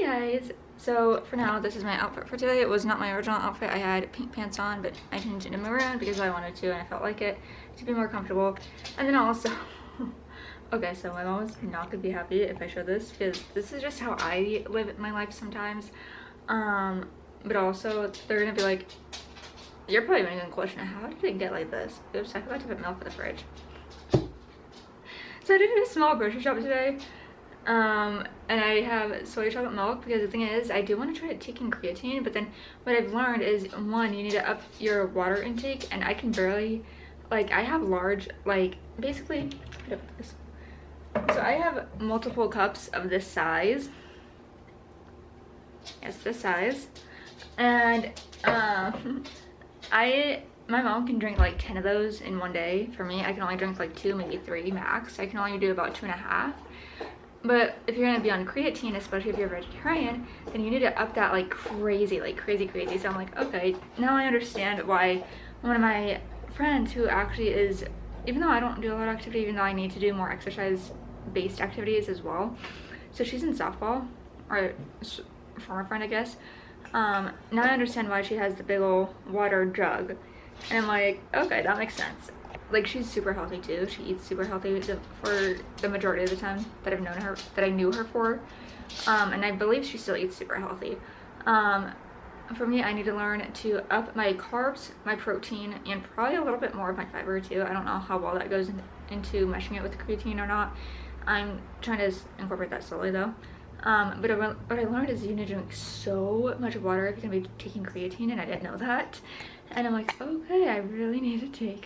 guys, so for now this is my outfit for today. It was not my original outfit. I had pink pants on, but I changed it to maroon because I wanted to and I felt like it to be more comfortable. And then also okay, so my mom is not gonna be happy if I show this because this is just how I live my life sometimes. But also they're gonna be like, you're probably gonna question, how did it get like this? Oops, I forgot to put milk in the fridge. So I did a small grocery shop today. And I have soy chocolate milk because the thing is, I do want to try taking creatine, but then what I've learned is, one, you need to up your water intake, and I can barely, like, I have large, like, basically, so I have multiple cups of this size. Yes, this size. And, my mom can drink like 10 of those in one day. For me, I can only drink like 2, maybe 3 max. I can only do about 2.5. But if you're gonna be on creatine, especially if you're vegetarian, then you need to up that like crazy, crazy. So I'm like, okay, now I understand why one of my friends who actually is, even though I don't do a lot of activity, even though I need to do more exercise-based activities as well. So she's in softball, or former friend, I guess. Now I understand why she has the big ol' water jug. And I'm like, okay, that makes sense. Like, she's super healthy too. She eats super healthy for the majority of the time that I've known her, that I knew her for. And I believe she still eats super healthy. For me, I need to learn to up my carbs, my protein, and probably a little bit more of my fiber too. I don't know how well that goes into meshing it with creatine or not. I'm trying to incorporate that slowly though. But what I learned is you need to drink so much water if you're gonna be taking creatine, and I didn't know that. And I'm like, okay, I really need to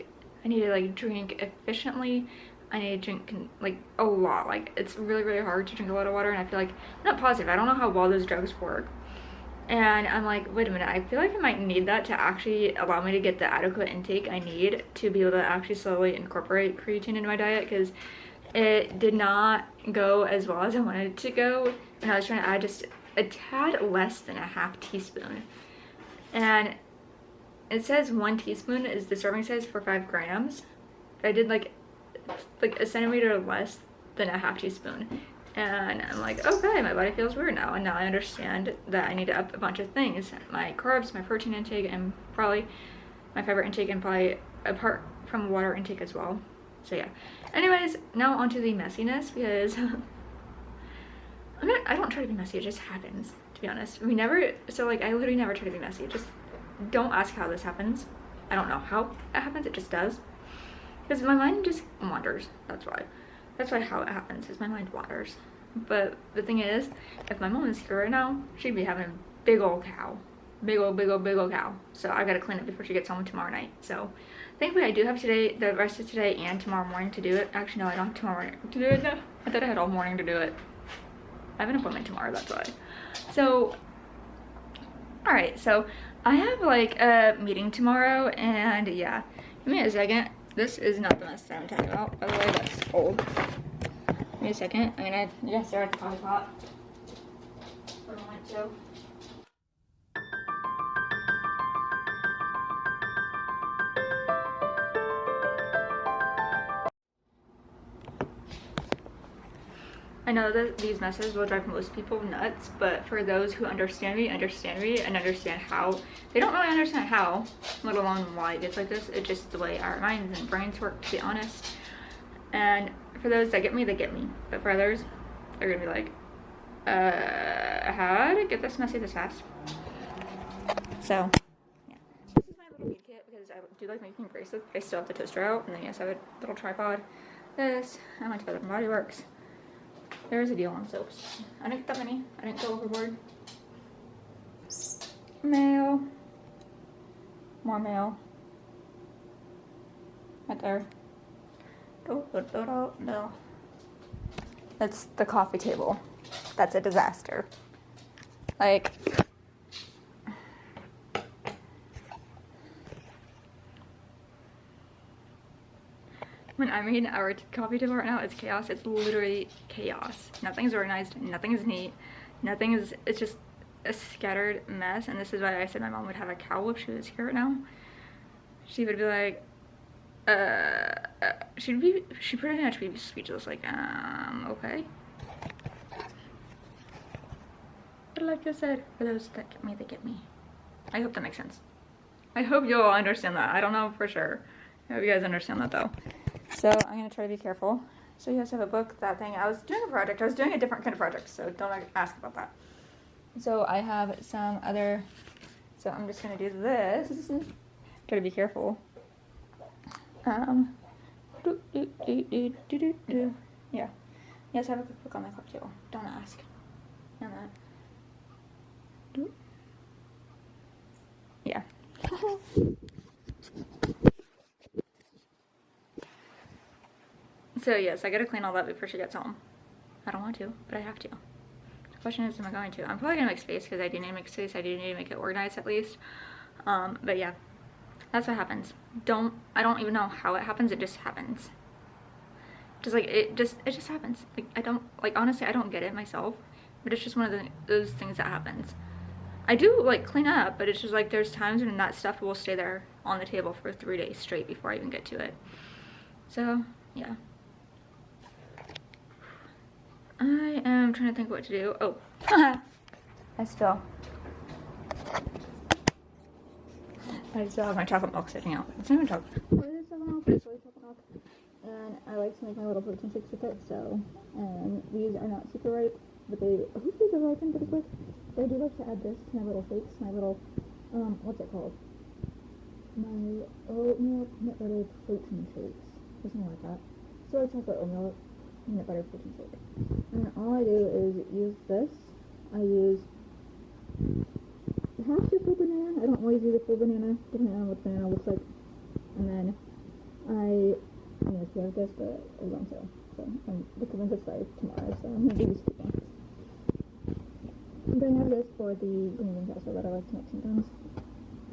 like drink efficiently. I need to drink like a lot. Like, it's really hard to drink a lot of water, and I feel like, I'm not positive, I don't know how well those drugs work. And I'm like, wait a minute, I feel like I might need that to actually allow me to get the adequate intake I need to be able to actually slowly incorporate creatine into my diet, because it did not go as well as I wanted it to go. And I was trying to add just a tad less than a half teaspoon. And it says 1 teaspoon is the serving size for 5 grams. I did like a centimeter less than a half teaspoon. And I'm like, okay, my body feels weird now. And now I understand that I need to up a bunch of things. My carbs, my protein intake, and probably my fiber intake, and probably apart from water intake as well. So yeah. Anyways, now onto the messiness, because I don't try to be messy, it just happens, to be honest. I literally never try to be messy. Just don't ask how this happens. I don't know how it happens, it just does. Because my mind just wanders, that's why. That's why how it happens, is my mind wanders. But the thing is, if my mom was here right now, she'd be having a big old cow. Big old cow. So I gotta clean it before she gets home tomorrow night. So thankfully I do have today, the rest of today and tomorrow morning to do it. Actually no, I don't have tomorrow morning to do it. No, I thought I had all morning to do it. I have an appointment tomorrow, that's why. So, alright, so I have like a meeting tomorrow, and yeah, give me a second. This is not the mess that I'm talking about, by the way, that's old. Give me a second. I'm gonna stare at the coffee pot for a moment too. I know that these messes will drive most people nuts, but for those who understand me and understand how, they don't really understand how, let alone why it gets like this. It's just the way our minds and brains work, to be honest. And for those that get me, they get me. But for others, they're gonna be like, how did it get this messy this fast? So, yeah. This is my little bead kit because I do like making bracelets. I still have the toaster out, and then yes, I have a little tripod. This, I went to Bath & Body Works. There's a deal on soaps. I didn't get that many. I didn't go overboard. Mail. More mail. Right there. No. That's the coffee table. That's a disaster. Like, when I mean our coffee table right now, it's chaos. It's literally chaos. Nothing's organized. Nothing is neat. It's just a scattered mess. And this is why I said my mom would have a cow if she was here right now. She would be like, she'd pretty much be speechless, like, okay. But like I said, for those that get me, they get me. I hope that makes sense. I hope you'll understand that. I don't know for sure. I hope you guys understand that though. So I'm gonna try to be careful. So you guys have a book, that thing. I was doing a project. I was doing a different kind of project, so don't ask about that. So I have some other, so I'm just gonna do this. Try to be careful. Yeah. Yes, I have a cookbook on my cup table. Don't ask. And that. Yeah. So yes, I gotta clean all that before she gets home. I don't want to, but I have to. The question is, am I going to? I'm probably gonna make space because I do need to make space. I do need to make it organized at least. But yeah, that's what happens. I don't even know how it happens. It just happens. Just like it just happens. Like honestly, I don't get it myself, but it's just one of those things that happens. I do like clean up, but it's just like there's times when that stuff will stay there on the table for 3 days straight before I even get to it. So yeah. I am trying to think what to do. Oh, I still have my chocolate milk sitting out. It's not even chocolate. It is chocolate milk, but it's really chocolate milk. And I like to make my little protein shakes with it, so these are not super ripe, but hopefully they're ripe and pretty quick. But I do like to add this to my little shakes, my little, what's it called? My oatmeal peanut butter protein shakes, or something like that. So I chocolate oatmeal peanut butter protein shake. And all I do is use this. I use half the full banana. I don't always use a full banana, depending on what the banana looks like. And then I'm gonna have this, but I won't so. So I'm looking at this by tomorrow, so I'm gonna do these 2 things. I'm gonna have this for the green bean casserole that I like to make sometimes.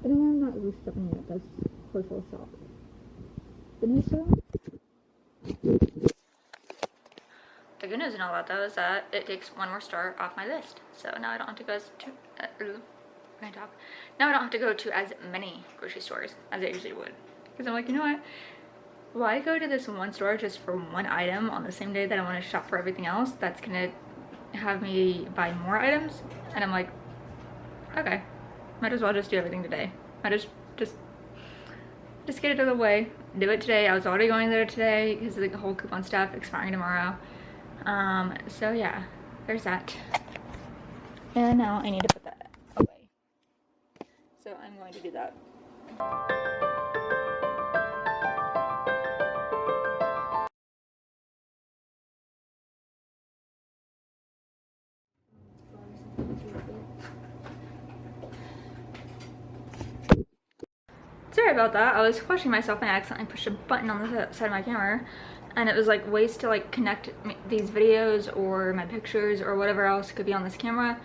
But I'm not really stuffing it, that's for full shop. Vanessa? The good news in all that though is that it takes 1 more star off my list. So now I don't have to go now I don't have to go to as many grocery stores as I usually would. Because I'm like, you know what? Why go to this 1 store just for 1 item on the same day that I want to shop for everything else? That's gonna have me buy more items. And I'm like, okay, might as well just do everything today. I just get it out of the way. Do it today. I was already going there today because of the whole coupon stuff expiring tomorrow. So yeah, there's that. And now I need to put that away. So I'm going to do that. Sorry about that. I was watching myself and I accidentally pushed a button on the side of my camera, and it was like ways to like connect these videos or my pictures or whatever else could be on this camera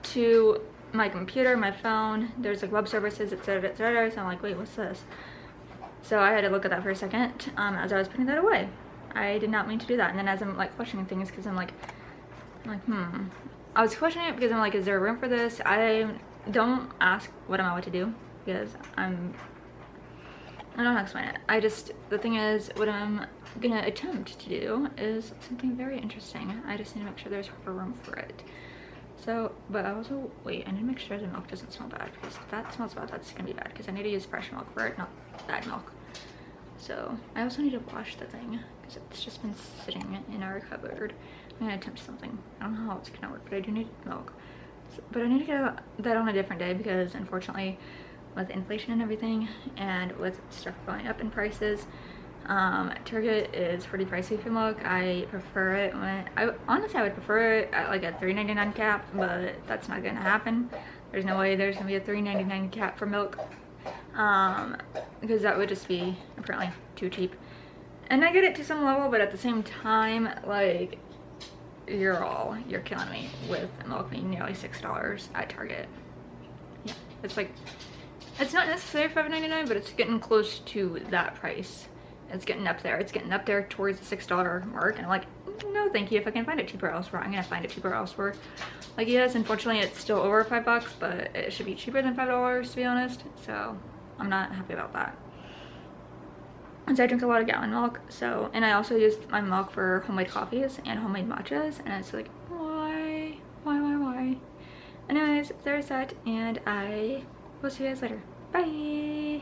to my computer, my phone. There's like web services, etc, etc. So I'm like, wait, what's this? So I had to look at that for a second as I was putting that away. I did not mean to do that. And then as I'm like questioning things, because I'm like I was questioning it because I'm like, is there room for this? I don't ask what am I what to do, because I don't know how to explain it. The thing is, what I'm gonna attempt to do is something very interesting. I just need to make sure there's proper room for it. So, but I also, wait, I need to make sure the milk doesn't smell bad, because if that smells bad, that's gonna be bad, because I need to use fresh milk for it, not bad milk. So, I also need to wash the thing, because it's just been sitting in our cupboard. I'm gonna attempt something. I don't know how it's gonna work, but I do need milk. So, but I need to get that on a different day, because unfortunately, with inflation and everything, and with stuff going up in prices, Target is pretty pricey for milk. I prefer it when honestly I would prefer it at like a $3.99 cap, but that's not gonna happen. There's no way there's gonna be a $3.99 cap for milk, because that would just be apparently too cheap. And I get it to some level, but at the same time, like, you're killing me with milk being nearly $6 at Target. Yeah, it's like, it's not necessarily $5.99, but it's getting close to that price. It's getting up there. It's getting up there towards the $6 mark. And I'm like, no, thank you. If I can find it cheaper elsewhere, I'm gonna find it cheaper elsewhere. Like, yes, unfortunately, it's still over $5, but it should be cheaper than $5 to be honest. So I'm not happy about that. And so I drink a lot of gallon milk. So, and I also use my milk for homemade coffees and homemade matchas. And it's like, why? And guys, they're set, and I will see you guys later. Bye.